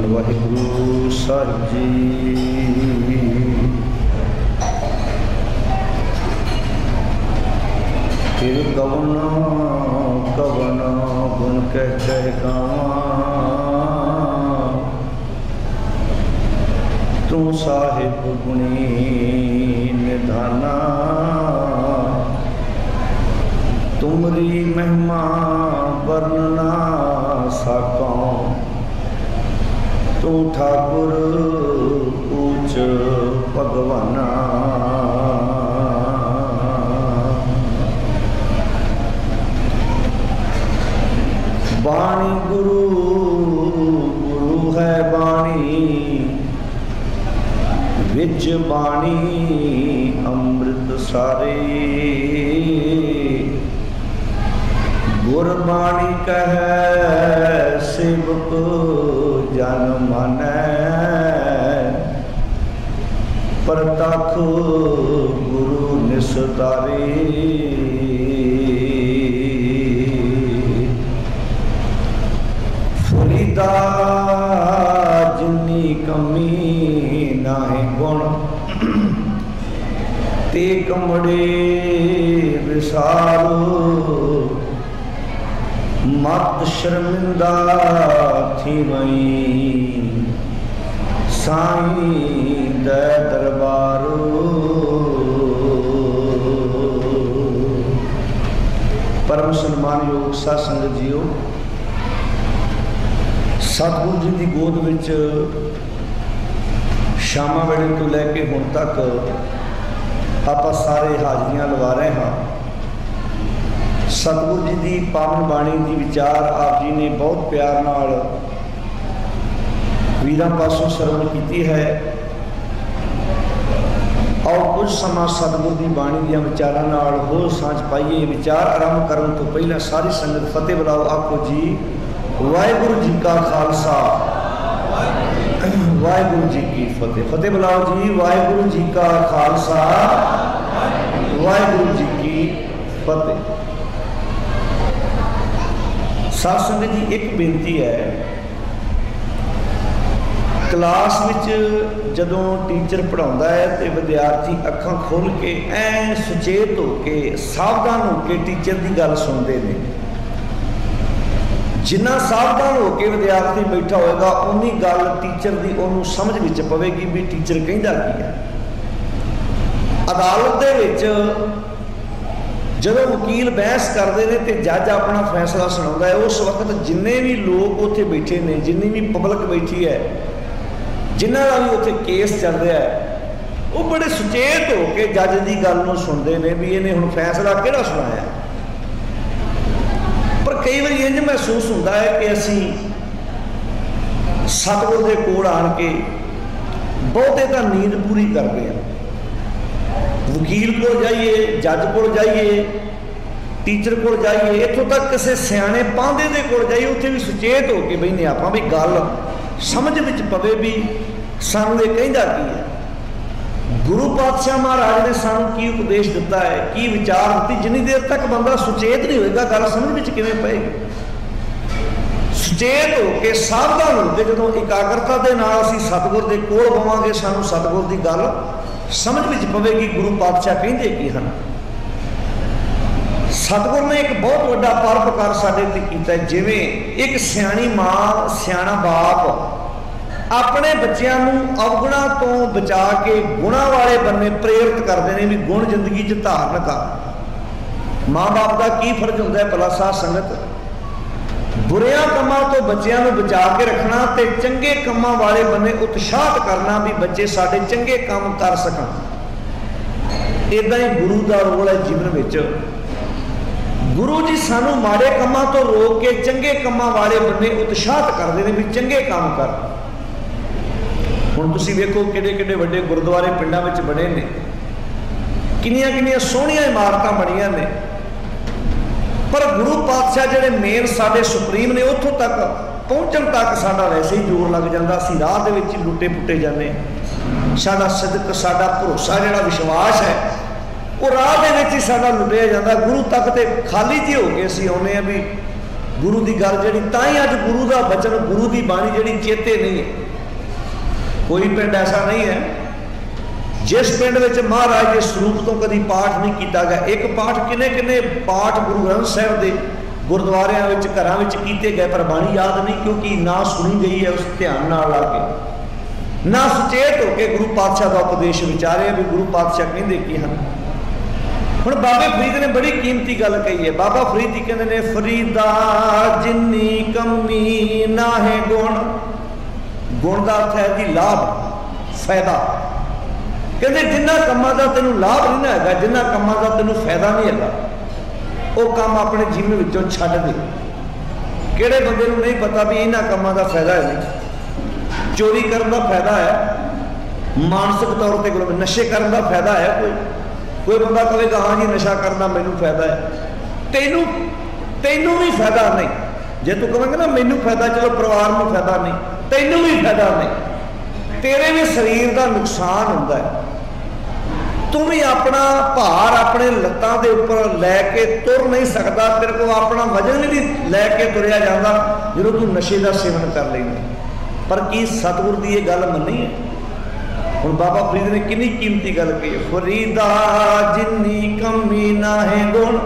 धन वाहिगुरु साहिब जी। फिर कवन कवन गुण कह गावां, तू साहिब गुणी निधाना। तुमरी महिमा वर्णना साकां, तू ठाकुर ऊच भगवाना। बाणी गुरु गुरु है बाणी, विच बाणी अमृत सारे। गुरबाणी कह सेवक जन मानै, परतख गुरु निस्तारे। फरीदा जिन्नी कमी नाहे गुण, ते कमड़े विसारो। मत शर्मिंदा थी वही साईं दे दरबारो। परम सन्मान योग साध संगत जीओ, सतगुरु जी की गोद विच शामा वेले तो लैके हुण तक आप सारे हाजरियां लवा रहे हाँ। सतगुरु जी की पावन बाणी की विचार आप जी ने बहुत प्यार नाल वीरां पासों सरवण की है। और कुछ समा सतगुरु की बाणी दियां विचारां नाल होर सांझ पाइए। विचार आरंभ करने तो पहला सारी संगत फतेह बुलाओ। आखो जी वाहिगुरु जी का खालसा, वाहिगुरु जी की फतेह। फतेह बुलाओ जी। वाहिगुरु जी का खालसा, वाहिगुरु जी की फतेह। साध संगत जी एक बेनती है, क्लास विच जदों टीचर पढ़ाउंदा है तो विद्यार्थी अखां खोल के ऐ सुचेत होके सावधान होके टीचर की गल सुनते हैं। जिन्ना सावधान होके विद्यार्थी बैठा होएगा उन्नी गल टीचर की उन्होंने समझ विच पवेगी भी टीचर कहंदा की है। अदालत दे विच जदों वकील बहस करते हैं तो जज अपना फैसला सुनाता है, उस वक्त जिन्ने भी लोग उत्थे बैठे ने, जिन्नी भी पब्लिक बैठी है, जिन्हों का भी उत्थे केस चल रहा है, वो बड़े सुचेत होकर जज की गल नूं सुनते हैं भी इन्हें हुण फैसला किहड़ा सुनाया। पर कई बार इंज महसूस होता है कि असी सतगुर के कोल आण के बहुते तो नींद पूरी करते हैं। वकील को जाइए, जज को जाइए, टीचर को जाइए, इतों तक किसी सियाने पांदे दे कोल जाइए, उत्थे भी सुचेत हो के बहने आपां भी गल समझ विच पवे भी सानूं ये कहंदा की है। गुरु पातशाह महाराज ने सानूं की उपदेश दिता है, की विचार दित्ती। जिन्नी देर तक बंदा सुचेत नहीं होएगा गल समझ विच किवें पएगी। सुचेत हो के सावधान हो के जदों एकाग्रता के नाल असीं सतगुर दे कोल बवांगे, सानूं सतगुर की गल समझ विच पवेगी गुरु पातशाह कहंदे की हन। सतगुर ने एक बहुत बड़ा परोपकार साडे ते कीता है। जिवें एक सियाणी मां, सियाणा बाप अपने बच्चों नूं अवगुणा तो बचा के गुणा वाले बन्ने प्रेरित करते हैं भी गुण जिंदगी च धारण कर। माँ बाप का की फर्ज होंदा है भला साध संगत? बुरियां कमां तो बच्चों को बचा के रखना ते चंगे कामां वाले बने उत्साहित करना भी बच्चे साडे चंगे काम कर सकन। इदां ही गुरु का रोल है जीवन विच। गुरु जी सानू माड़े कामां तो रोक के चंगे कामां वाले बने उत्साहित करते हैं भी चंगे काम कर। हुण तुसीं वेखो किहड़े-किहड़े वड्डे गुरुद्वारे पिंडां विच बने ने, किन्नियां-किन्नियां सोहणियां इमारतां बणियां ने, पर गुरु पातशाह जिहड़े मेन साडे सुप्रीम ने उत्थों तक पहुँचण तक साडा वैसे ही जोर लग जाता। असीं राह दे विच लुटे पुटे जाने। साडा सिदक, साडा भरोसा, जिहड़ा विश्वास है वो राह दे विच ही साडा लुटिया जाता। गुरु तक तो खाली जी हो के असीं आउणे आ भी गुरु की गल जी ताई अज गुरु का बचन गुरु की बाणी जी चेते नहीं है। कोई पिंड ऐसा नहीं है जिस पिंड में महाराज के स्वरूप तो कभी पाठ नहीं किया गया। एक पाठ किने किने पाठ गुरु ग्रंथ साहब के गुरुद्वारों घर किए गए पर बाणी याद नहीं, क्योंकि ना सुनी गई है उस ध्यान ना ला के, ना सुचेत होकर गुरु पातशाह का उपदेश विचारे भी गुरु पातशाह कहते की हैं। हुण बाबे फरीद ने बड़ी कीमती गल कही है। बाबा फरीद जी कहते ने फरीदा जिन्नी कमी ना है गुण, गुण का अर्थ है जी लाभ फायदा। कहते जिन्ना कामां दा तेनू लाभ नहीं है, जिन्ना कामां दा तेनू फायदा नहीं है, वो काम अपने जीवन विचों छड्ड दे। किहड़े बंदे नूं नहीं पता भी इन्हां कामां दा फायदा है नहीं। चोरी करन दा फायदा है, मानसिक तौर पर नशे करन दा फायदा है। कोई बंदा कहेगा हाँ जी नशा करना मैनू फायदा है, तेनू भी फायदा नहीं। जे तू कहेंगे ना मैनू फायदा, चलो परिवार में फायदा नहीं, तेनू भी फायदा नहीं। तेरे भी शरीर का नुकसान होता है। तू भी अपना भार अपने लत्तां दे उपर लैके तुर नहीं सकता, तेरे को अपना वजन भी लैके तुरया जाता जो तू नशे का सेवन कर लेना। पर की सतगुर की यह गल मनी है? हुण बाबा फरीद ने कितनी कीमती गल कही है। फरीदा जिन्नी कमी ना है गुण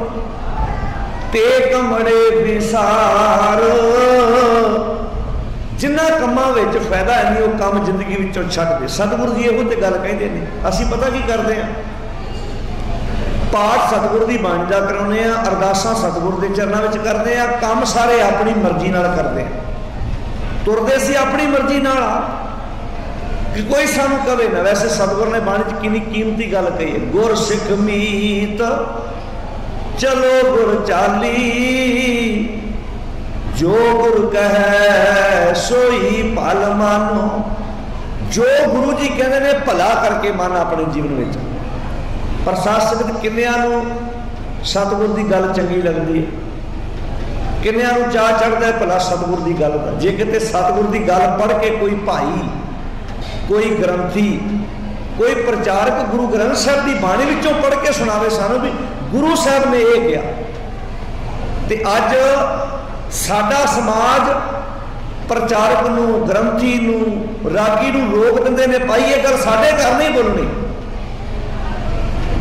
ते कमड़े विसार, जिन्ना कामां विच फायदा है नहीं वो काम जिंदगी विचों छड्ड दे। सतगुरु जी इहो ते गल कहंदे ने। असीं पता की करदे हैं, पाठ सतगुरु की बाणी दा कराउने आ, अरदासां सतगुरु के चरणों में करते हैं, काम सारे अपनी मर्जी नाल करते हैं, तुरदे सी अपनी मर्जी नाल कि कोई सानू कवे ना। वैसे सतगुरु ने बाणी च कितनी कीमती गल कही है। गुर सिख मीत चलो गुर चाली, जो गुरु कहे सोई भल मानो। जो गुरु जी कहते ने भला करके मन अपने जीवन में। पर साध संगत किन्नियां नूं सतगुरु की गल चंगी लगती है, किन्नियां नूं चाह चढ़ता है भला सतगुरु की गल का। जे किते सतगुरु की गल पढ़ के कोई भाई, कोई ग्रंथी, कोई प्रचारक गुरु ग्रंथ साहब की बाणी विचों पढ़ के सुनावे सानू भी गुरु साहब ने यह किया, ते अज साडा समाज प्रचारक नूं, ग्रंथी नूं, रागी नूं रोक दिंदे ने, भाई ये गल साडे घर नहीं बोलनी।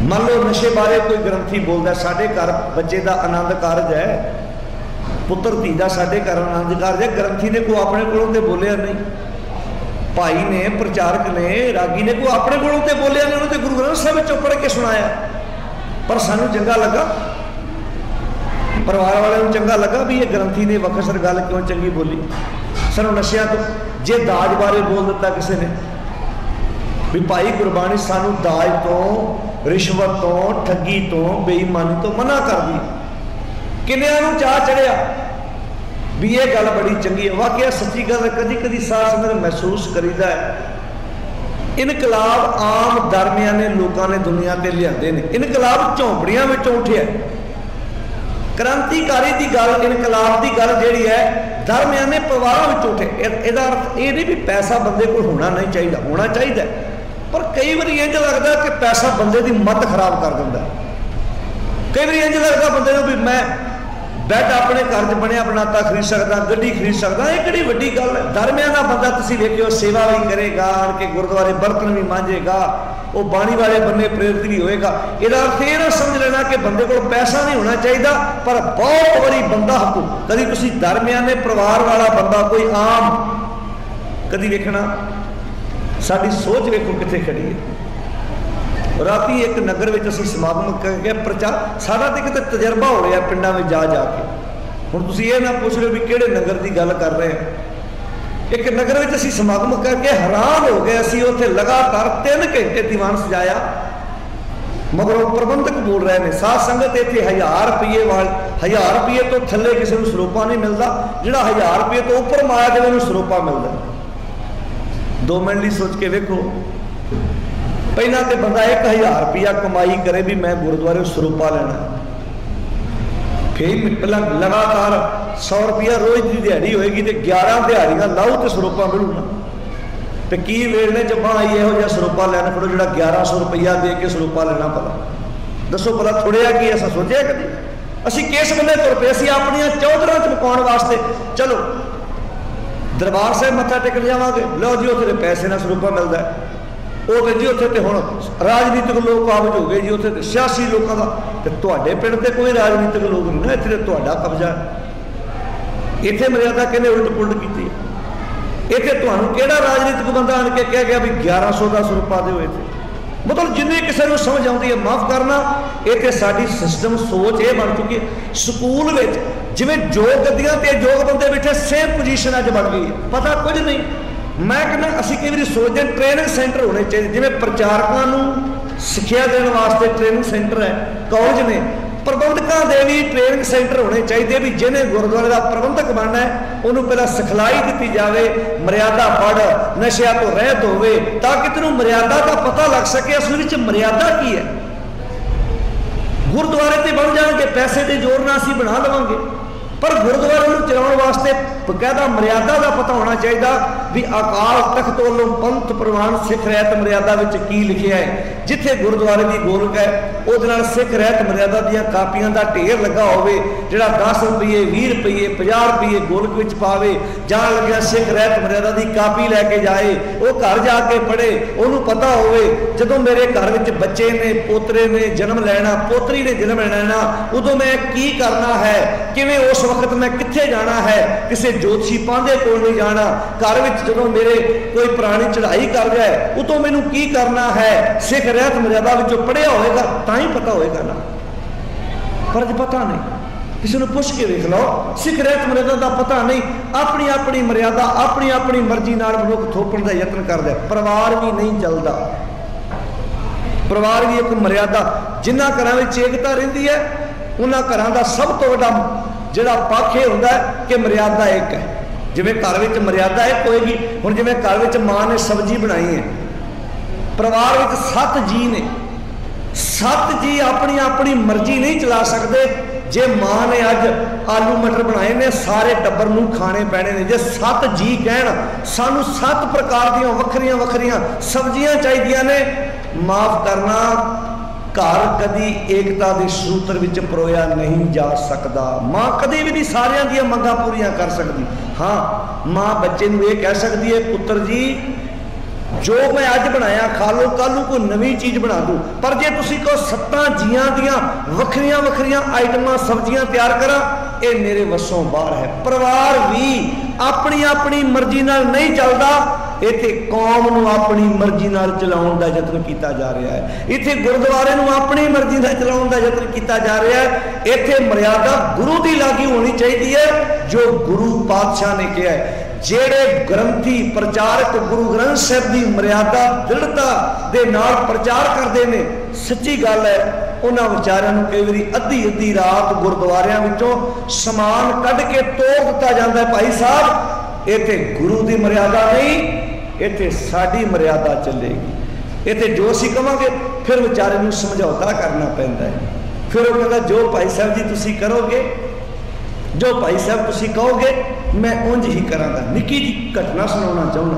मान लो नशे बारे कोई ग्रंथी बोलता, साडे घर बच्चे का आनंद कारज है, पुत्र धी का साडे घर आनंद कारज है, ग्रंथी ने कोई अपने कोलों ते बोलिया नहीं, भाई ने, प्रचारक ने, रागी ने कोई अपने कोलों ते बोलिया नहीं, उन्होंने गुरु ग्रंथ साहब विचों पढ़ के सुनाया। पर सानू चंगा लगा, परिवार वाले को चंगा लगा भी ये ग्रंथी ने वखसर गल क्यों चंगी बोली। सानू नशिया तो जे दाज बारे बोल दिता किसी ने भी भाई गुरबाणी सानू दाज तो, रिश्वत तो, ठगी तो, बेईमानी तो मना कर दी। किन्नियां नूं चाह चढ़िया भी ये गल बड़ी चंगी है। वाकई सच्ची गल कदी कदी साथ संगत महसूस करीदा है। इनकलाब आम दरमियाने लोगों ने दुनिया ते लियादे ने। इनकलाब झोंपड़ियां विचों उठिया। क्रांतिकारी की गल, इनकलाब की गल जिहड़ी है दरमियाने परिवारों में उठे। इहदा अर्थ ये नहीं भी पैसा बंदे को होना नहीं चाहिए, होना चाहिए, पर कई बार इंज लगता कि पैसा बंदे की मत खराब कर दिंदा। कई बार इंज लगता बंदे को भी मैं बैड अपने घर च बनया बनाता खरीद सकता, गड्डी खरीद सकता, ये किहड़ी वड्डी गल है। दरमियाना बंदा तुसीं वेखिओ सेवा भी करेगा, आण के गुरुद्वारे बर्तन भी मांजेगा, वो बाणी वाले बन्ने प्रेरित भी होएगा। इहदा अर्थ ये ना समझ लेना कि बंदे को पैसा नहीं होना चाहिए, पर बहुत बारी बंदा कभी तुसीं दरमियाने परिवार वाला बंदा कोई आम कभी वेखना, साडी सोच वेखो कित्थे खड़ी है। राती एक नगर में असीं समागम करके प्रचार सारा तो कितने तजर्बा हो रहा पिंडा में जा जाके। हुण तुसीं ये ना पूछ लो भी किहड़े नगर की गल कर रहे हैं। एक नगर में असीं समागम करके हैरान हो गए। असीं उत्थे लगातार 3 घंटे दीवान सजाया, मगरों प्रबंधक बोल रहे हैं साध संगत इत्थे 1000 रुपये वाल 1000 रुपये तो थले किसी को सरोपा नहीं मिलता, जिहड़ा 1000 रुपये तो उपर माया दे उहनूं सरोपा मिलता। 2 मिनट ली सोच के वेखो, पहला तो बंदा 1000 रुपया कमाई करे भी मैं गुरुद्वारे सरोपा लेना, फिर पहला लगातार 100 रुपया रोज की दिहाड़ी होएगी तो 11 दिहाड़ियां लाओ तो सरोपा मिलूगा। तो की वेड़ने च बां आई इहो जिहा सरोपा लैन फिरो जो 1100 रुपया दे के सरोपा लेना। भला दसो भला थोड़िया की ऐसा सोचा कभी? असी किस बंदे तुर पे, असी अपनियां चौधरां चमकाउण वास्ते चलो दरबार साहिब मत्था टेकण जावांगे, लो जी उत्थे पैसे नाल सरूपा मिलदा है, वो तो जी उत्थे हुण राजनीतिक लोग काबज हो गए जी, उत्थे सियासी लोगों का, ते तुहाडे पिंड ते कोई राजनीतिक लोग नहीं ना, इत्थे तुहाडा कब्जा है। इत्थे मर्यादा किहने उलट पुलट कीती है? इत्थे तुहानूं किहड़ा राजनीतिक बंदा आण के कह गया भी 1100 का सरूपा दिओ? इत्थे मतलब जिन्हें किसी को समझ आती है माफ़ करना, इतने साड़ी सिस्टम सोच ये बन चुकी है। स्कूल में जिमें जोग गद्दियां ते जोग बंदे बैठे सेम पोजीशन अज बन गई है, पता कुछ नहीं। मैं कहना असी कई बार सोचते हैं ट्रेनिंग सेंटर होने चाहिए, जिमें प्रचारकों सिक्ख्या देने वास्ते ट्रेनिंग सेंटर है कॉलेज ने, प्रबंधकों के भी ट्रेनिंग सेंटर होने चाहिए भी जिन्हें गुरुद्वारे का प्रबंधक बनना है उन्होंने पहला सिखलाई दी जाए, मर्यादा पढ़, नशिया तो रहत होवे, ताकि तेनों मर्यादा का पता लग सके असल में मर्यादा की है। गुरुद्वारे ते बन जाएंगे पैसे के जोर नाल असीं बना लवांगे, पर गुरुद्वारे को चलाने वास्ते बकायदा मर्यादा का पता होना चाहिए भी अकाल तख्त वालों पंथ प्रवान सिख रहत मर्यादा विच की लिखिया है। जिथे गुरुद्वारे की गोलक है उहदे नाल सिख रहत मर्यादा दीयां कापियां का ढेर लगा होवे, जिहड़ा 10 रुपये 20 रुपये 50 रुपये गोलक विच पावे, जान लग्या सिख रहत मर्यादा की कापी लैके जाए, वो घर जाके पढ़े, उन्होंने पता होवे जदों मेरे घर विच बच्चे ने पोतरे ने जन्म लैना, पोतरी ने जन्म लैना, उदों मैं की करना है, किवें उस वक्त मैं कित्थे जाना है, किसी जोतशी पांधे कोल नहीं जाना, घर में जो मेरे कोई पुरानी चढ़ाई कर जाए उतो मैनू की करना है, सिख रहत मर्यादा विचों पढ़िया होएगा तां ही पता होएगा ना, पर पता नहीं। किसी ने पूछ के देख लो, सिख रहत मर्यादा का पता नहीं, अपनी अपनी मर्यादा अपनी अपनी मर्जी नाल मनुख थोपण का यत्न करदा, परिवार भी नहीं चलता। परिवार भी एक मर्यादा, जिन्हां घरां विच एकता रहिंदी है उन्हां घरां दा सब तो वड्डा जिहड़ा पक्ष ये होंदा है कि मर्यादा एक है। जिवें घर विच मर्यादा एक होएगी, हुण जिवें घर विच मां ने सब्जी बनाई है, परिवार विच 7 जी ने, 7 जी अपनी अपनी मर्जी नहीं चला सकते। जे मां ने अज आलू मटर बनाए ने सारे टब्बर नूं खाने पैने ने, जे 7 जी कहण सानू 7 प्रकार दीयां वखरियां वखरियां सब्जियां चाहिदियां ने, माफ करना घर कदी एकता के सूत्र विच परोया नहीं जा सकता। मां कदी भी नहीं सारियां दी मंगां पूरियां कर सकती। हाँ, मां बच्चे नूं ये कह सकती है पुत्र जी जो मैं अज बनाया खा लो, कल नूं कोई नवी चीज़ बना दूँ, पर जे तुसीं कहो 7 जियां दियां वखरियां वखरियां आइटमां सब्जियां तैयार करा, ये मेरे वसों बाहर है। परिवार भी अपनी अपनी मर्जी नाल नहीं चलता, इत्थे कौम नूं अपनी मर्जी नाल चलाउण दा यत्न कीता जा रहा है, इत्थे गुरुद्वारे नूं अपनी मर्जी नाल चलाउण दा यत्न कीता जा रहा है। इत्थे मर्यादा गुरु की लागू होनी चाहिए है, जो गुरु पातशाह ने कहा है। जेड़े ग्रंथी प्रचारक गुरु ग्रंथ साहिब की मर्यादा दृढ़ता दे नाल प्रचार करते हैं, सच्ची गल है उन्होंने विचारों को कई बार अद्धी अद्धी रात गुरुद्वारियां विचों समान कढ़ के तोड़ दिता जाता है। भाई साहब इत्थे गुरु की मर्यादा नहीं, इत्थे साडी मर्यादा चलेगी। इत्थे जो असीं कहांगे फिर विचारे नूं समझौता करना पैंदा है। फिर वो कहता जो भाई साहब जी तुसीं करोगे, जो भाई साहब तुसीं कहोगे मैं उंज ही करांगा। निक्की जी घटना सुनाना चाहुंदा,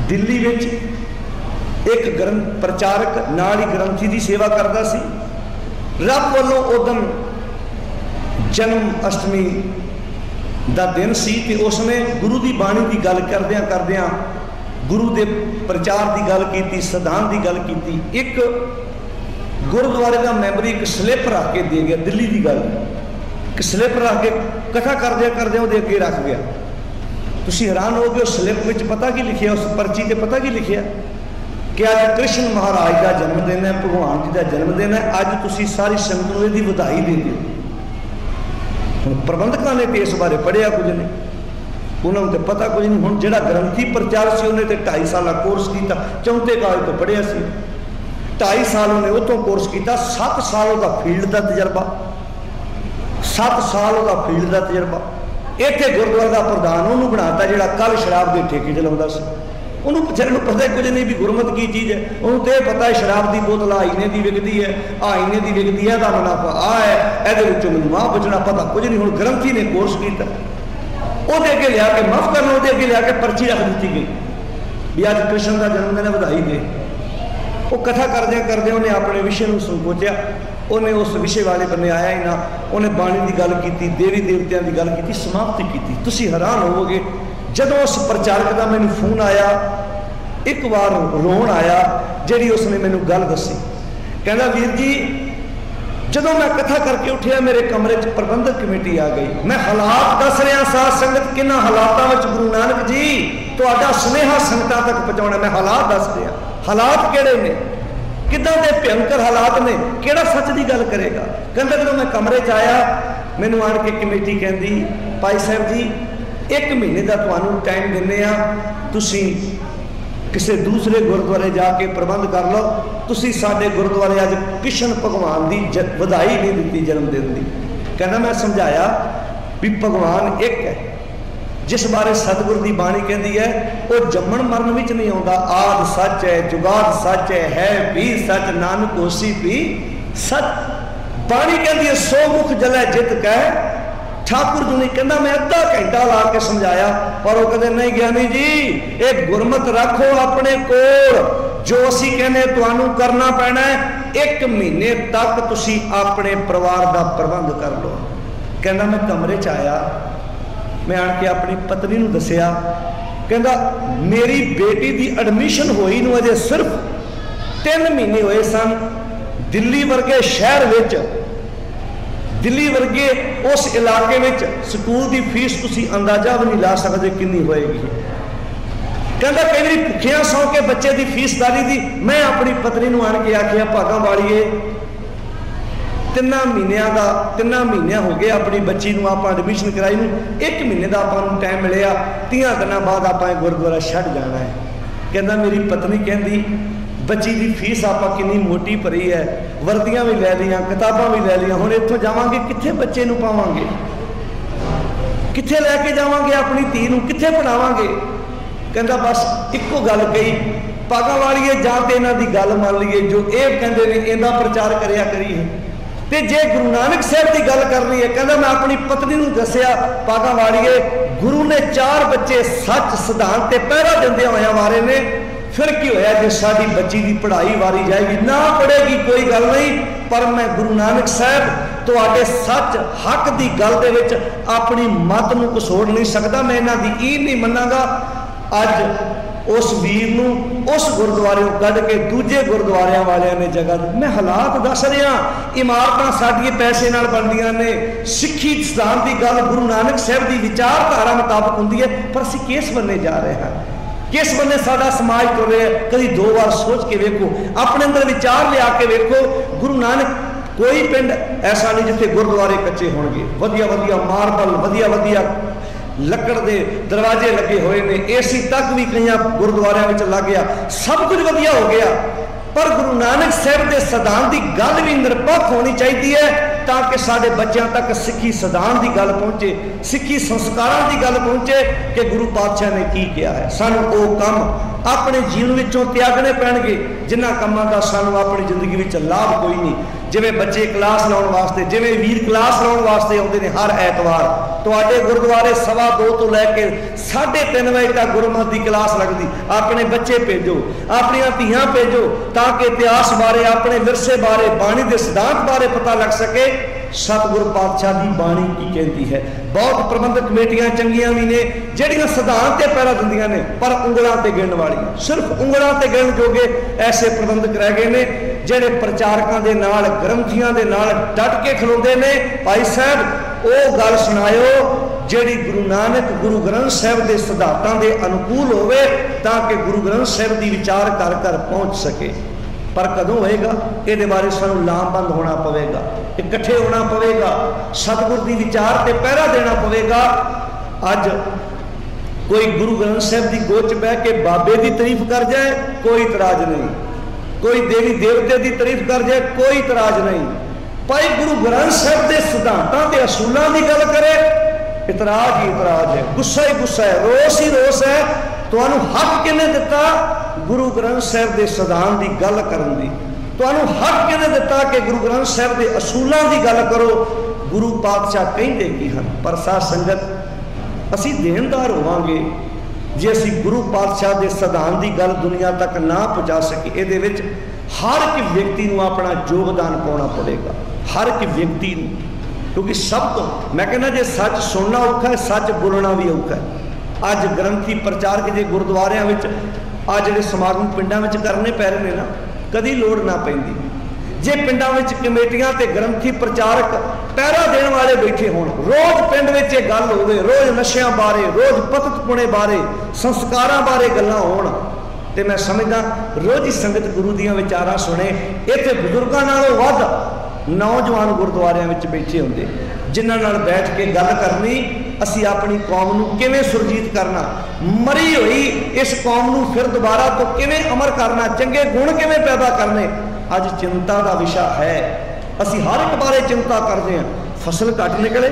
दिल्ली विच एक ग्रंथ प्रचारक नाल ही ग्रंथी की सेवा करता सी। रब वालों उदम जन्म अष्टमी का दिन सी ते उसने गुरु की बाणी की गल करदियां करदियां गुरु के प्रचार की गल की, सिद्धांत की गल की। एक गुरुद्वारे का मैंबर एक स्लिप रख के दे गया, दिल्ली की गल, स्लिप रख के कथा करदे वो अगे रख गया। तुसीं हैरान हो गए, उस स्लिप में पता की लिखिया, उस पर्ची से पता की लिखिया कि अज कृष्ण महाराज का जन्मदिन है, भगवान जी का जन्मदिन है, अज तुसीं सारी संगत नूं इहदी वधाई दे दिओ। हुण प्रबंधकों ने तो इस बारे पढ़िया कुछ नहीं, उन्होंने तो पता कुछ नहीं। हुण जिहड़ा ग्रंथी प्रचारक सी उन्हें तो 2.5 साल कोर्स किया, 4थे कॉलेज तो पढ़िया सी, 2.5 साल उन्हें उतों कोर्स किया, 7 साल का फील्ड का तजर्बा, 7 साल का फील्ड का तजर्बा। इत्थे गुरुद्वारे का प्रधान उन्होंने बनाता जिहड़ा कल शराब के ठेके चलाउंदा सी, उन्होंने बेचारे को पता कुछ नहीं भी गुरमत की चीज़ है। उन्होंने तो यह पता है शराब की बोतल आईने की विकती है, आईने की विकती है, मुनाफा आ है, ये मैनूं मां बचना पता कुछ नहीं। हुण ग्रंथी ने कोर्स किया, वो अगे लिया के माफ करना, वो अगे लिया के पर्ची रख दी गई भी अज कृष्ण का जन्मदिन है, बधाई दे। वो कथा करदे करदे उन्हें अपने विषय को संकोचिया, उन्हें उस विषय वाले बन्ने आया ही ना, उन्हें बाणी की गल की, देवी देवतियों की गल की, समाप्ति की। तुसी हैरान होवोगे जदों उस प्रचारक का मैनू फोन आया, एक बार रोन आया जी उसने मैनू गल दसी। कहना वीर जी जदों मैं कथा करके उठिया मेरे कमरे च प्रबंधक कमेटी आ गई, मैं हालात दस रहा साध संगत किन्ना हालातों में गुरु नानक जी तुहाडा सुनेहा संगतां तक पहुँचाना। मैं हालात दस रहा, हालात किहड़े ने, किदां दे भयंकर हालात ने, किहड़ा सच की गल करेगा। कहंदा जदों मैं कमरे च आया मैनू आण के कमेटी कहंदी भाई साहब जी 1 महीने का तुहानू टाइम दिंदे आ, तुसीं किसी दूसरे गुरुद्वारे जाके प्रबंध कर लो, तुसी साडे गुरुद्वारे अज कृष्ण भगवान की बधाई नहीं दी जन्मदिन की। कहना मैं समझाया भी भगवान एक है, जिस बारे सतगुरु की बाणी कहती है वो जम्मण मरण विच नहीं आता। आद सच है, जुगाद सच है भी सच, नानक होसी भी सच। बाणी कहती है 100 मुख जलै जित कह। ठाकुर जी ने कहना मैं अद्धा घंटा ला के समझाया, पर वो कहते नहीं ज्ञानी जी एक गुरमत रखो अपने कोल, जो असी कहने तुहानू करना पैना है 1 महीने तक तुसी अपने परिवार का प्रबंध कर लो। कहना मैं कमरे च आया, मैं आन के अपनी पत्नी नू दसिया, कहना मेरी बेटी की एडमिशन होई नू अजे सिर्फ 3 महीने हुए सन। दिल्ली वर्गे शहर विच, दिल्ली वर्गे उस इलाके में स्कूल की फीस तुसी अंदाजा भी नहीं ला सकते कितनी होएगी। कहता कई बार भुखिया सौ के बच्चे की फीसदारी थी। मैं अपनी पत्नी नू आन के आखिया भागा वालीए 3 महीने हो गए अपनी बच्ची नू आप एडमिशन कराई नू, 1 महीने का आपको टाइम मिले, 30 दिन बाद आप गुरुद्वारा छड़ जाना है। कहता मेरी पत्नी कहती बच्ची की फीस आप कितनी मोटी भरी है, वर्दियां भी लै लिया, किताबां भी लै लिया, हुण इत्थों जावांगे कित्थे बच्चे नूं पावांगे, कित्थे लैके जावांगे अपनी धी नूं, कित्थे पढ़ावांगे। कहंदा बस इक्को गल कही पागा वालीए जां ते इन्हां दी गल मान लीए, जो ये कहंदे ने इहदा प्रचार करिया करिए। ते जे गुरु नानक साहब की गल करनी है, कहंदा मैं अपनी पत्नी नूं दस्सिया पागा वालीए गुरु ने 4 बच्चे सच सिद्धांत ते पहरा दिंदे होया वारे ने, फिर की होया जे साडी बच्ची की पढ़ाई वारी जाएगी ना पढ़ेगी कोई गल नहीं, पर मैं गुरु नानक साहब तुहाडे सच हक की गल दे विच अपनी मत नूं कसोड़ नहीं सकता, मैं इन्हां दी ईन नहीं मन्नांगा। अज उस वीर नूं उस गुरुद्वारे कढ़ के दूजे गुरुद्वारियां वालियां ने जगह, मैं हालात दस रहा, इमारतां साडियां पैसे नाल बनदियां ने, सिੱਖੀ सिद्धांत की गल गुरु नानक साहब की विचारधारा मुताबक हुंदी है, पर असीं किस बन्ने जा रहे हैं, किस बन्ने साडा समाज तुर रहा है। कभी 2 बार सोच के वेखो, अपने अंदर विचार लिया के वेखो। गुरु नानक कोई पिंड ऐसा नहीं जिथे गुरुद्वारे कच्चे होणगे, वधिया वधिया मार्बल, वधिया वधिया लकड़ के दरवाजे लगे हुए ने, एसी तक भी कई गुरुद्वारों में लग गया, सब कुछ वधिया हो गया। पर गुरु नानक साहब के सिद्धांत की गल भी निरपक्ष होनी चाहिए है, ताकि साढ़े बच्चों तक सिੱਖੀ सिद्धांत की गल पहुँचे, सिੱਖੀ संस्कारों की गल पहुँचे कि गुरु पातशाह ने की किया है। सानू वो काम अपने जीवन विचों त्यागने पैणगे जिन्हां कामां दा सानू अपनी जिंदगी विच लाभ कोई नहीं। जिवें बच्चे क्लास लाउण वास्ते, जिवें वीर क्लास लाउण वास्ते आउंदे ने हर ऐतवार, तुहाडे गुरुद्वारे 2:15 तो लैके 3:30 बजे तक गुरुमत की क्लास लगती। अपने बच्चे भेजो, अपनियां धीआं भेजो, ताकि इतिहास बारे, अपने विरसे बारे, बाणी के सिद्धांत बारे पता लग सके। सतगुरु पातशाह की बाणी की कहती है। बहुत प्रबंधक कमेटियां चंगियां भी ने जिहड़ियां सिद्धांत ते पैरा दिंदियां ने, पर उंगलां ते गिणन वालियां, सिर्फ उंगलां ते गिणन जोगे ऐसे प्रबंधक रह गए ने जिहड़े प्रचारकों के नाल, ग्रंथियां दे नाल डट के खलोंदे ने। भाई साहब वो गल सुनायो जिहड़ी गुरु नानक गुरु ग्रंथ साहब के सिद्धांतां दे अनुकूल होवे, ताकि गुरु ग्रंथ साहब की विचार कर पहुँच सके। पर कदों होएगा, ये बारे सानू लामबंद होना पवेगा, इकट्ठे होना पवेगा, सतगुरु की विचार ते पहरा देना पवेगा। अज कोई गुरु ग्रंथ साहब की गोच बह के बाबे की तारीफ कर जाए कोई इतराज नहीं, कोई देवी देवते की तारीफ कर जाए कोई इतराज नहीं, भाई गुरु ग्रंथ साहब के सिद्धांतों के असूलों की गल करे इतराज ही इतराज है, गुस्सा ही गुस्सा है, रोस ही रोस है। तुहानू हक किने दिता गुरु ग्रंथ साहब के सिद्धांत की गल करन दी? तुहानू हक किने दिता कि गुरु ग्रंथ साहब के असूलों की गल करो? गुरु पातशाह कहते की हैं। पर साध संगत असी देनदार होवांगे जे असी गुरु पातशाह के सिद्धांत की गल दुनिया तक ना पहुँचा सके। ये हर एक व्यक्ति को अपना योगदान पाना पड़ेगा, हर एक व्यक्ति को, क्योंकि सब तो मैं कहना जे सच सुनना औखा है, सच बोलना भी औखा है। अज ग्रंथी प्रचारक जे गुरुद्वारियां विच आ जिहड़े समागम पिंडां विच करने पै रहे ने ना, कदी लोड़ ना पैंदी जे पिंडां विच कमेटियां ते ग्रंथी प्रचारक पहरा देने वाले बैठे होण, रोज पिंड विच इह गल होवे, रोज नशियां बारे, रोज पततपुणे बारे, संस्कारां बारे गल्लां होण, ते मैं समझदा रोज ही संगत गुरु दीयां विचारां सुने। इत्थे बुजुर्गां नालों वध नौजवान गुरुद्वारियां विच बैठे हुंदे, जिन्हां नाल बैठ के गल करनी, असी अपनी कौम नूं किवें सुरजीत करना, मरी हुई इस कौम नूं फिर दोबारा तो किवें अमर करना, चंगे गुण किवें पैदा करने, अज चिंता का विषय है। असी हर एक बारे चिंता करते हैं, फसल घट निकले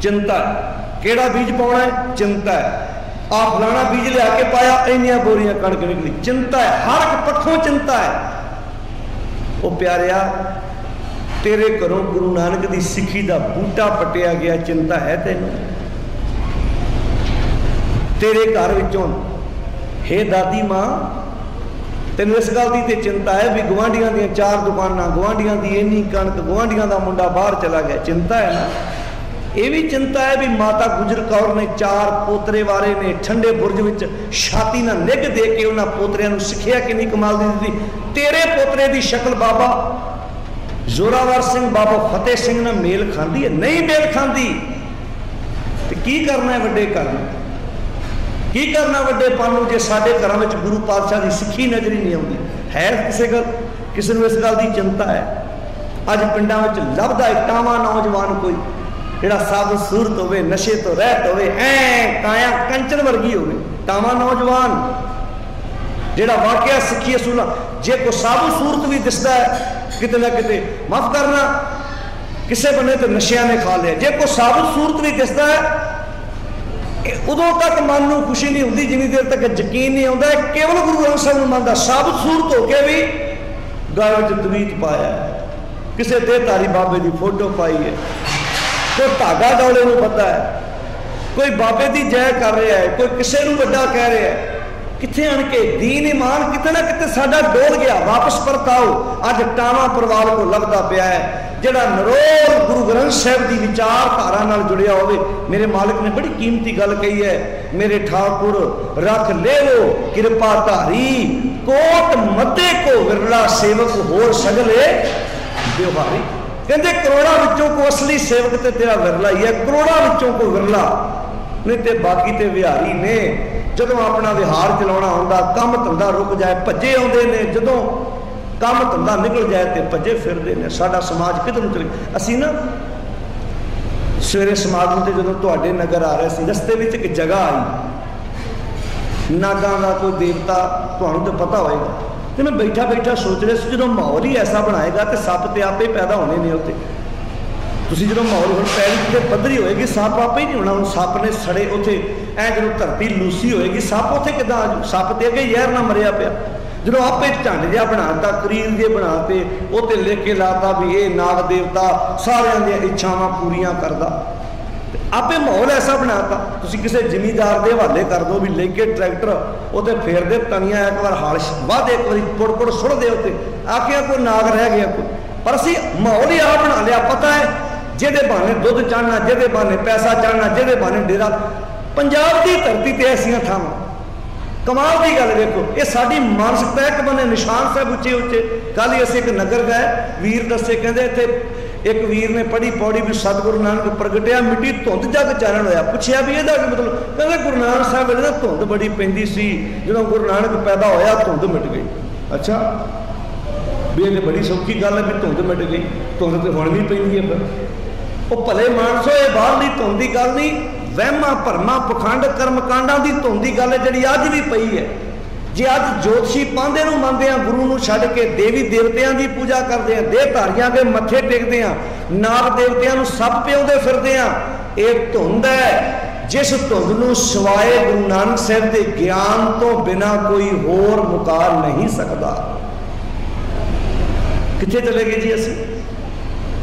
चिंता है, केड़ा बीज पाना है चिंता है, आ फलाना बीज लिया के पाया इन्नियां बोरियां कणक निकली चिंता है, हर एक पक्षों चिंता है। वो प्यारिया तेरे घरों गुरु नानक की सिक्खी का बूटा पटिया गया, चिंता है तेन? तेरे घर विचों हे दादी मां तेन इस गल की तो चिंता है भी गुआढ़ियां दी 4 दुकानां, गुआढ़ियां दी इन्नी कणक, गुआढ़ियां का मुंडा बाहर चला गया, चिंता है ना? ये भी चिंता है भी माता गुजर कौर ने 4 पोतरे वारे ने ठंडे बुरज विच छाती ना निग दे के उन्हां पोतरियां नूं सिक्ख्या किन्नी कमाल दी दी। तेरे पोतरे की शक्ल बाबा जोरावर सिंह, बाबा फतेह सिंह ने मेल खाती है? नहीं मेल खाती। तो की करना है वड्डे घर, की करना वड्डे पन जे साडे घरां विच गुरु पातशाह की सिक्खी नजर ही नहीं आउंदी है। किसी नूं इस गल की चिंता है? अज पिंडां विच लभदा है टावां नौजवान कोई जिहड़ा साबत सूरत होवे, नशे तो रहत होवे, काया कंचन वर्गी होवे, टावां नौजवान जिहड़ा वाकया सिक्खी असूलां, जे कोई साबत सूरत भी दिसदा है किते ना किते, माफ करना किसी बने तो नशिया ने खा लिया, जे कोई साबत सूरत भी दिसदा है उदों तक मन को खुशी नहीं होती जिन्नी देर तक यकीन नहीं आता केवल गुरु ग्रंथ साहिब नूं मनदा। साबत सूरत होके भी गल विच तवीत पाया है, किसी देहधारी बाबे की फोटो पाई है, कोई धागा डौले नूं पता है, कोई बाबे की जय कर रहा है, कोई किसी नूं वड्डा कह रहा है। किथे आन के दीन ईमान किते ना किते साडा डोल गया, वापस परताओ। अज टावा परिवार को लगता पाया है जिहड़ा नरोल गुरु ग्रंथ साहिब की विचारधारा नाल जुड़िया होवे। मेरे मालिक ने बड़ी कीमती गल कही है, मेरे ठाकुर रख ले लो कृपा धारी, कोट मते को विरला सेवक होर सगले व्यवहारी। कहते करोड़ों विचों को असली सेवक ते तेरा विरला ही है, करोड़ों विचों को विरला, नहीं तो बाकी तो विहारी ने। जदों अपना विहार चलाना होंदा, काम धंधा रुक जाए भज्जे आउंदे ने, जदों काम धंधा निकल जाए तो भज्जे फिरदे ने। साडा समाज किधर चले। असीं ना सवेरे समागम ते जदों तुहाडे नगर आ रहे सी, रस्ते विच एक जगह आई, नागां दा कोई देवता, तुहानूं तो पता होएगा। तो मैं बैठा बैठा सोच रहा जो माहौल ही ऐसा बनाएगा तो सप तो आपे पैदा होने ने उत्ते। तुसीं जो माहौल हुण पैली पद्धरी होएगी सप आपे ही नहीं होना। हुण सप ने सड़े उत्थे ऐ जो धरती लूसी होएगी सप उत्थे किदां आ जू? सप ते अगे जहर ना मरिया पिया। जो आपे झंड जिहा बनाता, करीर जे बनाते, उत्ते लिख के लाता भी ये नाग देवता सारियां दी इच्छावां पूरियां करदा। आपे माहौल ऐसा बनाता। तुसीं किसी जिमीदार के हवाले कर दो भी लेके ट्रैक्टर उत्ते फेर दे, तनिया एक बार हाल वाद एक बार पुड़ सुट दे उत्ते, आखिया कोई नाग रह गया कोई। पर असीं माहौल ही आ बना लिया। पता है जिहदे बहाने दुध चढ़ना, जिहदे बहाने पैसा चढ़ना, जिहदे बहाने डेरा। पंजाब की धरती ते ऐसियां थावां कमाल की गल देखो, ये साडी मानसिकता एक बने निशान साहब उच्चे उच्चे। कल ही असीं एक नगर गए, वीर दसे कहंदे इत्थे एक वीर ने पढ़ी पौड़ी भी सतगुरु नानक प्रगटिया मिट्टी धुंध जग चारण होया। पुछया भी इहदा की मतलब? कहंदे गुरु नानक साहब वेले ना धुंध बड़ी पैंदी सी, जदों गुरु नानक पैदा होया धुंध मिट गई। अच्छा भी ये बड़ी सौखी गल है भी धुंध मिट गई, धुंध तो हुण भी पैंदी है। फिर वो भले मानसो ये बाहरली धुंध की गल नहीं, वहमा भरमा पखंड कर्मकांडां की धुंध की गल है जिहड़ी अज भी पई है। जे अज जोतशी पांधे नूं मनदे आ, गुरु नूं छड्ड के देवी देवतियां की पूजा करते हैं, देहधारियां के मत्थे टेकते हैं, नाग देवतियां नूं सप पिआउंदे फिरदे हैं, ये धुंध है जिस धुंध नूं सिवाए गुरु नानक साहिब के ज्ञान तो बिना कोई होर मुका नहीं सकता। कित्थे चले गए जी असीं?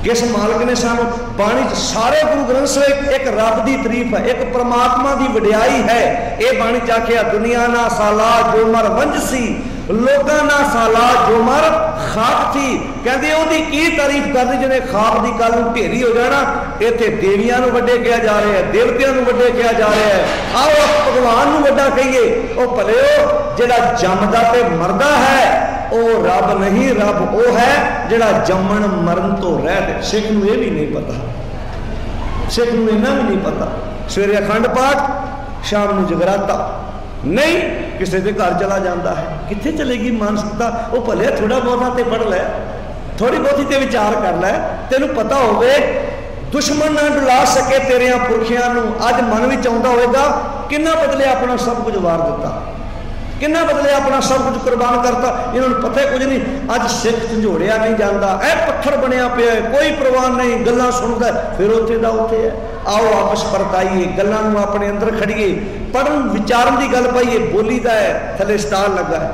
किस मालिक ने सानू बाणी सारे गुरु ग्रंथ साहिब एक रब की तारीफ है, एक परमात्मा की वडियाई है। ये बाणी च आखिया दुनिया ना साला जो मर वंजसी, लोगों ना साला जो मर खाक थी, कहते ओदी की तारीफ करनी जिन्हें खाक की गल ढेरी हो जाना। इत्थे देवियां नूं वड्डे किया जा रहा है, देवतियां नूं वड्डे किया जा रहा है। आओ भगवान नूं वड्डा कहिए। ओ भलिओ जिहड़ा जमदा ते मरदा है वो रब नहीं, रब वो है जिहड़ा जमन मरण तो रहत। सिख नूं ये भी नहीं पता, सिख नूं इन्ना भी नहीं पता। सवेरे अखंड पाठ, शाम नूं जगराता नहीं, किसी के घर चला जाता है। कित्थे चलेगी मानसिकता? वो भले थोड़ा बहुता तो पढ़ लै, थोड़ी बहुती तो विचार कर लै। तेनू पता होवे दुश्मन ना डुला सके तेरिया पुरखियां नूं। अज मन में आउंदा होएगा किन्ना बदले अपना सब कुछ वार दिता, किन्ना बदले अपना सब कुछ कुर्बान करता। इन्होंने पता कुछ नहीं। अज सिख झंझोड़िया नहीं जाता, ऐ पत्थर बनया पिया, कोई परवाह नहीं, गल्लां सुनदा फिर उत्थे दा उत्थे है। आओ आपस परताइए, गल्लां नूं अपने अंदर खड़िए, पढ़न विचारन की गल पाइए। बोली दा है, थले स्टाल लगा है,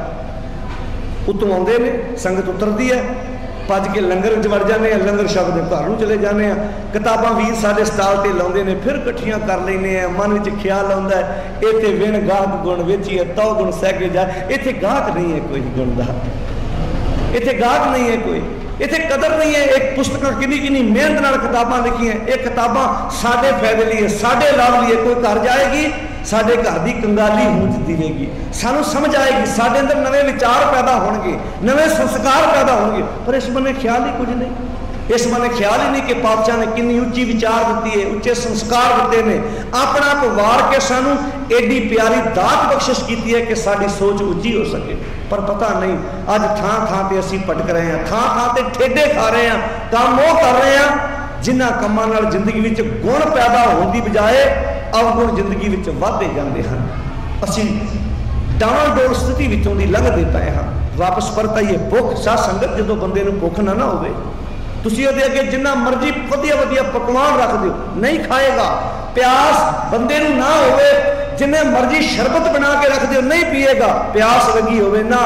उत्तों आउंदे ने, संगत उतरती है, भज के लंगर च वड़ जाने, लंगर शब्द घर नूं चले जाने। किताबां वीर साडे स्टाल ते लाउंदे ने, फिर इकट्ठियां कर लैने। मन विच ख्याल आउंदा है इत्थे विण गाहक गुण वेचीए तौ गुण सह के जाए। इत्थे गाहक नहीं है कोई गुण दा, इत्थे गाहक नहीं है कोई, इत्थे कदर नहीं है। एक पुस्तक किन्नी किन्नी मेहनत नाल किताबां लिखियां, ये किताबां साडे फायदे लिए, साडे लाभ लिए। कोई घर जाएगी साडे घर की कंगाली हूंज दिवेगी, सानू समझ आएगी, साडे अंदर नवे विचार पैदा होणगे, नवे संस्कार पैदा होणगे। पर इस बने ख्याल ही कुछ नहीं। इस बने ख्याल ही नहीं कि पातशाह ने कितनी उच्ची विचार दी है, उच्चे संस्कार दिते ने, अपना आप वार के सानू एडी प्यारी दात बख्शिश की है कि साडी सोच उच्ची हो सके। पर पता नहीं अज थां थां ते असीं भटक रहे हैं, थां थां ते ठेडे खा रहे हैं, काम वो कर रहे हैं जिन्हां कामां नाल जिंदगी विच गुण पैदा होने की बजाय अवगुण जिंदगी विच वधदे जांदे हन। असीं डावाडोल स्थिति विचों दी लंघदे पए हां। वापस परताइए। भुख साध संगत जदों बंदे नूं भुख ना होवे, तुसीं उहदे अगे जिन्ना मर्जी वधिया वधिया पकवान रख दिओ नहीं खाएगा। प्यास बंदे नूं ना होवे, जिन्ने मर्जी शरबत बना के रख दिओ नहीं पिएगा। प्यास लगी होवे ना,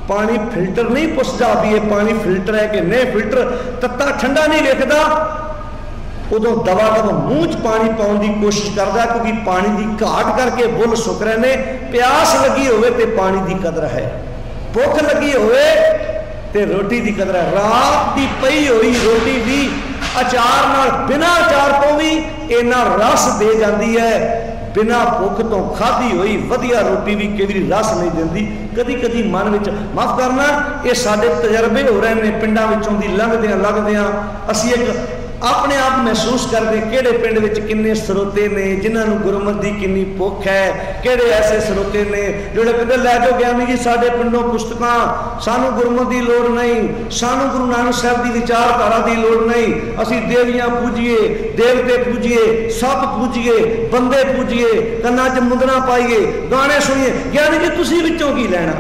पानी फिल्टर नहीं पुछदा भी ये पानी फिल्टर है कि नहीं फिल्टर, तत्ता ठंडा नहीं वेखदा, उदों दवा दवा मूँह च पानी पाने की कोशिश करता, क्योंकि पानी की घाट करके बुल सुक रहे ने। प्यास लगी होवे ते पानी की कदर है, भुख लगी होवे ते रोटी की कदर है। रात की पई हुई रोटी भी अचार नाल, बिना अचार तो भी इन्ना रस दे जाती है, बिना भुख तो खाधी हुई वधिया रोटी भी कई बार रस नहीं देती। कदी कदी मन में माफ करना, ये साडे तजर्बे हो रहे हैं पिंडां विचों दी लंघदियां लंघदियां असीं एक अपने आप महसूस करते किहड़े पिंड विच किन्ने स्रोते ने जिन्होंने गुरमत की किन्नी भुख है, किहड़े ऐसे स्रोते ने जोड़े कहते लै जाओ ज्ञानी जी साडे पिंडों पुस्तकां, सानू गुरमत की लोड़ नहीं, सानू गुरु नानक साहब की विचारधारा की लोड़ नहीं, असीं देवियां पूजिए, देवते पूजिए, सप पूजिए, बंदे पूजिए, कन्नां च मुंदरा पाइए, गाने सुनिए। ज्ञानी जी तुसीं विचों की लैना?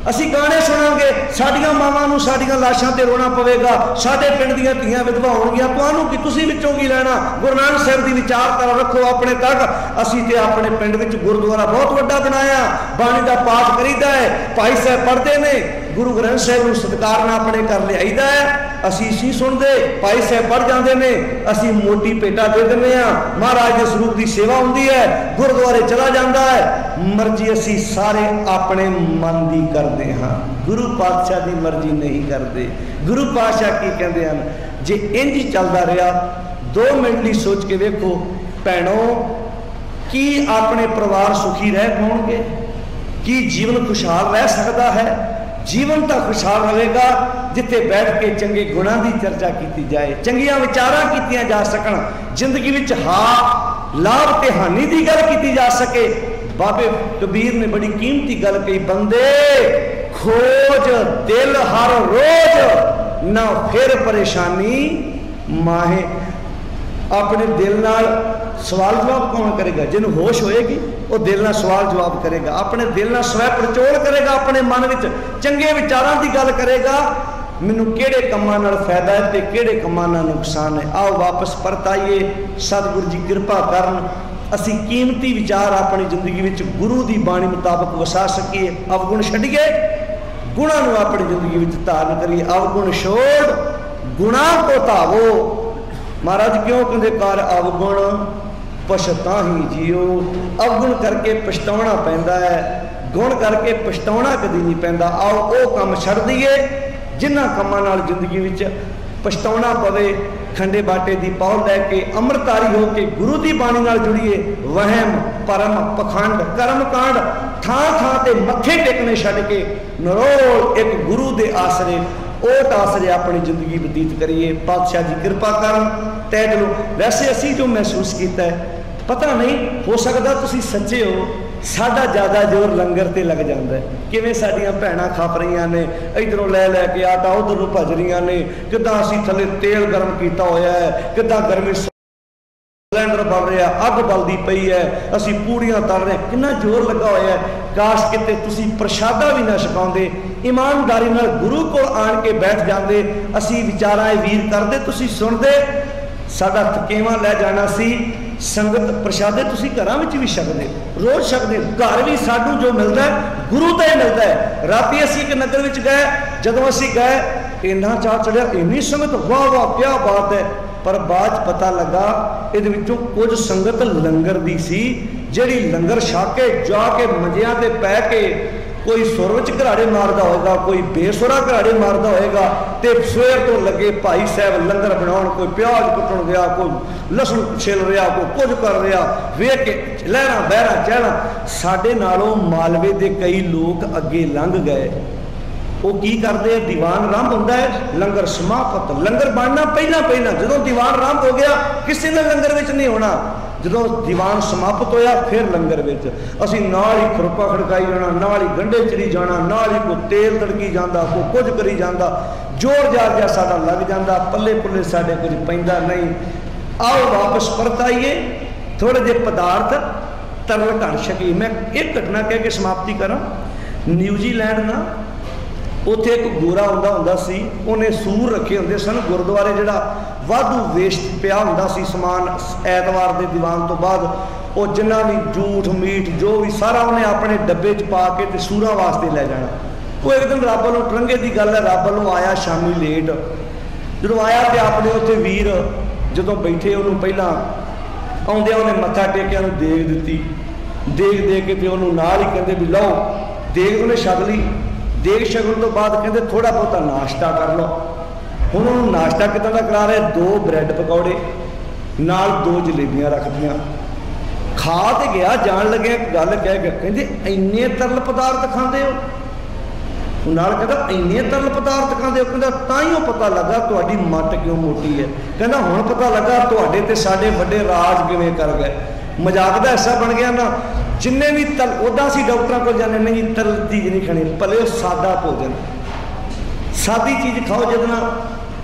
असी गाने सुनांगे, साडियां मावां नूं साडियां लाशां ते रोना पवेगा, साडे पिंड दीयां धीआं विधवा होणगीआं, तुहानूं की तुसीं विचों की लैना? गुरु नानक साहब की विचारधारा रखो अपने तक। असीं ते अपने पिंड विच गुरुद्वारा बहुत वड्डा बनाया, बाणी दा पाठ करीदा है, भाई साहब पढ़ते ने, गुरु ग्रंथ साहब नूं सत्कार नाल अपने घर लियाईदा है। असीं इसी सुनदे, भाई साहब पढ़ जांदे ने, असीं मोटी पेटा दे दिंदे आ, महाराज के स्वरूप की सेवा हुंदी है, गुरुद्वारे चला जांदा है। मर्जी असीं सारे अपने मन दी करदे हां, गुरु पातशाह की मर्जी नहीं करते। गुरु पातशाह की कहते हैं, जे इंज चलता रहा 2 मिनट ली सोच के देखो भैनों, कि अपने परिवार सुखी रह पाएंगे? कि जीवन खुशहाल रह सकता है? जीवन तो खुशहाल रहेगा जिथे बैठ के चंगे गुणों की चर्चा की जाए, चंगिया विचारां कीतियां जा सकन, जिंदगी विच हां लाभ ते हानि की गल की जा सके। बाबे कबीर ने बड़ी कीमती गल कही, बंदे खोज दिल हर रोज ना फिर परेशानी माहे। अपने दिल नाल सवाल जवाब कौन करेगा? जिन्हों होश होएगी वो दिल नाल सवाल जवाब करेगा, अपने दिल नाल स्वै पड़चोल करेगा, अपने मन विच चंगे विचारां की गल करेगा। मैनू किहड़े कम्मां नाल फायदा है ते किहड़े कम्मां नाल नुकसान है। आओ वापस परताइए, सतगुरु जी कृपा करन, असी कीमती विचार अपनी जिंदगी विच गुरु की बाणी मुताबक वसा सकीए। अवगुण छड्डिए, गुणां नूं अपनी जिंदगी विच धारण करिए। अवगुण छोड़ गुणा को धावो। महाराज क्यों कहते कर अवगुण पछताही जियो। अवगुण करके पछताना पैंदा है, गुण करके पछताना कदी नहीं पैंदा। आओ वो काम छड़ दईए जिन्हां कामां नाल जिंदगी विच पछताना पवे। खंडे बाटे की पौल लैके अमृतारी हो के गुरु की बाणी नाल जुड़िए। वहम परम पखंड कर्म कांड थां थां ते मत्थे टेकने छड्ड के नरोल एक गुरु के आसरे ओट आसरे अपनी जिंदगी बतीत करिए। पातशाह जी कृपा करन तै दिलों। वैसे असी जो महसूस किया है, पता नहीं हो सकता तुसी सच्चे हो, साडा ज़्यादा जोर लंगर ते लग जाता है। किवें साडियां भैणां खप रही ने, इधरों लै लैके आटा उधरों भज रही ने, किदां असीं थले तेल गर्म किया होया है, किदां गर्मी सिलेंडर बल रहा, अग बलदी पई है, असीं पूड़ियां तल रहे, कितना जोर लगा होया है। काश किते तुसीं प्रशादा भी ना छकाउंदे, ईमानदारी नाल गुरु कोल आण के बैठ जांदे, असीं विचारां वीर करदे, तुसीं सुणदे, साडा थकेवा लै जाना सी। संगत प्रशादे तुसीं घरां विच भी छकदे, रोज़ छकदे, घर भी सानू जो मिलता है गुरु तो ही मिलता है। राती असीं एक नगर विच गए, जदों असीं गए इन्ना चाह चढ़िया, इन्नी संगत, वाह वाह क्या बात है। पर बाद पता लगा इहदे विचों कुछ संगत लंगर दी सी, जिहड़ी लंगर छक के जाके मंजियां ते पै के कोई सुर विच घराड़े मारदा होएगा, कोई बेसुरा घराड़े मारदा होएगा, ते सवेर तो लगे भाई साहब लंगर बनाउण, कोई प्याज कुटण गया, कोई लसण छिल रहा, कोई कुछ कर रहा, वेख के लहरां बहरां चहना। साडे नालों मालवे दे कई लोग अगे लंघ गए। वो की करते हैं, दीवान आरंभ होता है, लंगर समाप्त, लंगर बनना पहला पहला, जो दीवान आरंभ हो गया किसी ने लंगर में नहीं होना, जो दीवान समाप्त होया फिर लंगर में असी नाल ही खुरपा खड़काई जाना, नाल ही गंढे चरी जाना, नाल ही कोई तेल तड़की जाता, कोई कुछ करी जाता, जोर जार जा साडा लग जाता, पल्ले पुल्ले साडे कुछ पैंदा नहीं। आओ वापस परत आइए, थोड़े जे पदार्थ तरल घट छकी। मैं एक घटना कह के समाप्ति करा। न्यूजीलैंड ना उत्थे एक गोरा आउंदा हुंदा सी, उन्हें सूर रखे हुंदे सन गुरुद्वारे, जिहड़ा वाधू वेस्ट पिया हुंदा सी समान ऐतवार के दीवान तो बाद, वो जिन्ना भी जूठ मीठ जो भी सारा उन्हें अपने डब्बे च पा के ते सूरां वास्ते लै जाना। वो एक दिन रब वालों टरंगे की गल है, रब वालों आया शामी लेट, जो आया तो अपने उत्थे वीर जो बैठे उन्होंने पहला आउंदे उन्हें मत्था टेकिया, देग दी, देग दे के तो उन्होंने नाल ही कहते भी लो देग, उन्हें छक ली। देग छकण तो बाद कहते थोड़ा बहुत नाश्ता कर लो। हुण उन्होंने नाश्ता कितना का करा रहे, 2 ब्रैड पकौड़े नाल 2 जलेबियां रख दियां, खा तो गया। जान लगे एक गल कह के कहते इन्ने तरल पदार्थ खाते हो, नाल कहता इन्ने तरल पदार्थ खाते हो, कहता ताइयों पता लगा तुहाडी मट क्यों मोटी है, कहता हुण पता लगा तुहाडे ते साडे वड्डे राज किवें कर गए। मजाक का हिस्सा बन गया ना। जिन्ने भी तल उदा असीं डॉक्टरों को जाने नहीं, तरल चीज़ नहीं खानी, भले सादा भोजन, सादी चीज़ खाओ जितना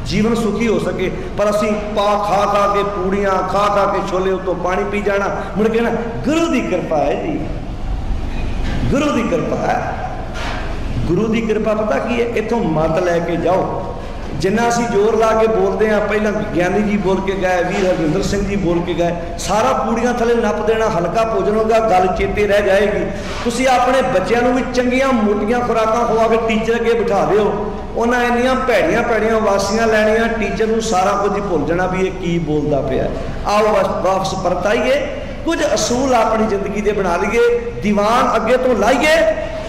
जीवन सुखी हो सके। पर असीं पा खा खा के पूड़ियाँ, खा खा के छोले उतों पानी पी जाना, मुड़ के ना गुरु की कृपा है जी, गुरु की कृपा है। गुरु की कृपा पता की है, इतों मत लैके जाओ। जिन्ना असीं जोर ला के बोलते हैं, पहला ज्ञानी जी बोल के गए, वीर हरजिंदर सिंह जी बोल के गए, सारा पूड़ियां थले नप देना, हल्का भोजन होगा, गल चेते रह जाएगी। तुसीं अपने बच्चों को भी चंगियां मोटियां खुराकां खवा के टीचर अगे बिठा दिओ, उन्हें इन्नियां भैड़ियां भैड़ियां वासियां लैनियां, टीचर को सारा कुछ भुल जाना भी ये की बोलता पिया। आओ वापस परत आइए, कुछ असूल अपनी जिंदगी के बना लीए, दीवान अगे तो लाइए,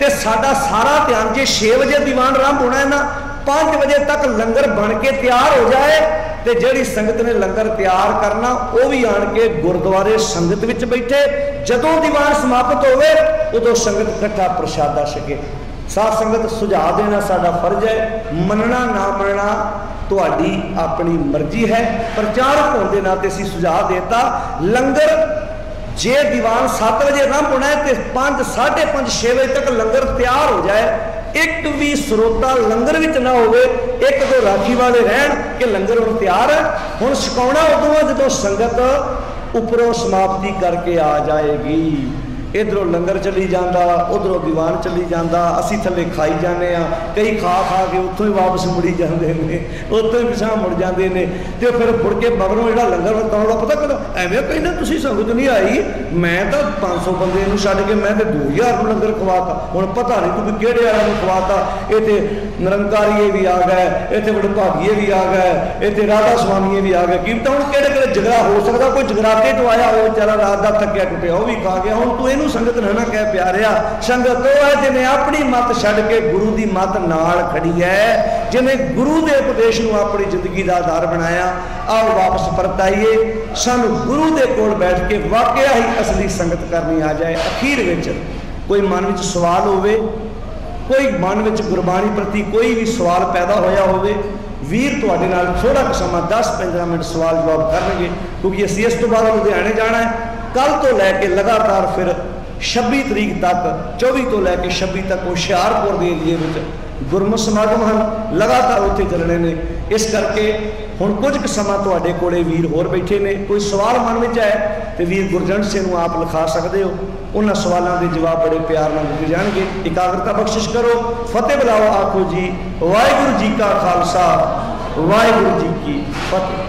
तो साडा सारा ध्यान जे 6 बजे दीवान आरंभ होना है ना, 5 बजे तक लंगर बन के तैयार हो जाए, तो जिहड़ी संगत ने लंगर तैयार करना वो भी आण के गुरुद्वारे संगत विच बैठे, जदों दीवान समाप्त होवे उदों संगत इकट्ठा प्रशादा छके। साध संगत सुझाव देना साडा फर्ज है, मनना ना मनना तुहाडी अपनी मर्जी है। प्रचारक होने के नाते असीं सुझाव देता, लंगर जे दीवान 7 बजे आरंभ होना है तो 5, 5:30, 6 बजे तक लंगर तैयार हो जाए। एक भी स्रोता लंगर विच ना होवे, 1-2 राखी वाले रहन कि लंगर हुण तैयार है, हुण छकाउणा उदों जदों संगत उपरों समाप्ति करके आ जाएगी। इधरों लंगर चली जाता, उधरों दीवान चली जाता, असी थले खाई जाने, कई खा खा के उत्थों ही वापस मुड़ी जाते हैं, उत्थों ही पिछा मुड़ जाते हैं। तो फिर मुड़ के मगरों जो लंगर वरताउण पता करो एवं कहना तुम संगत नहीं आई, मैं तो 500 बंदे छड्ड के मैं तो 2000 लंगर खवाता, हुण पता नहीं तू कि वाले खवाता। इतने निरंकारीए भी आ गए, इतने वडभागीए भी आ गए, इतने राधा स्वामीए भी आ गए। की पता हुण किहड़े जगरा हो सकता, कोई जगराते तो आया हो बेचारा रात का थकिया टुटिया वह भी खा गया। हुण तू इहनूं संगत ना कह प्यारिया, संगत वो है जिन्हें अपनी मत छड्ड के गुरु की मत नाल खड़ी है, जिन्हें गुरु के उपदेश को अपनी जिंदगी का आधार बनाया। आओ वापस परत आइए, सानू गुरु के कोल बैठ के वाकया ही असली संगत करनी आ जाए। अखीर विच कोई मन में सवाल होवे, कोई मन में गुरबाणी प्रति कोई भी सवाल पैदा होया होवे, वीर तुहाडे नाल थोड़ा समा 10-15 मिनट सवाल जवाब करनगे, क्योंकि असीं इस तो बाद लुधियाने जाना है। कल तो लैके लगातार फिर 26 तरीक तक, 24 तो लैके 26 तक हुशियारपुर के एरिए में गुरमत समागम हैं, लगातार उत्थे चलने ने। इस करके हुण कुछ क समा तुहाडे कोले वीर होर बैठे ने, कोई सवाल मन में है तो वीर गुरजंट सिंह नूं आप लिखा सकते हो, उन्होंने सवालों के जवाब बड़े प्यार नाल दिते जाणगे। एकाग्रता बख्शिश करो, फतेह बुलाओ, आखो जी वाहिगुरू जी का खालसा वाहिगुरू जी की फतेह।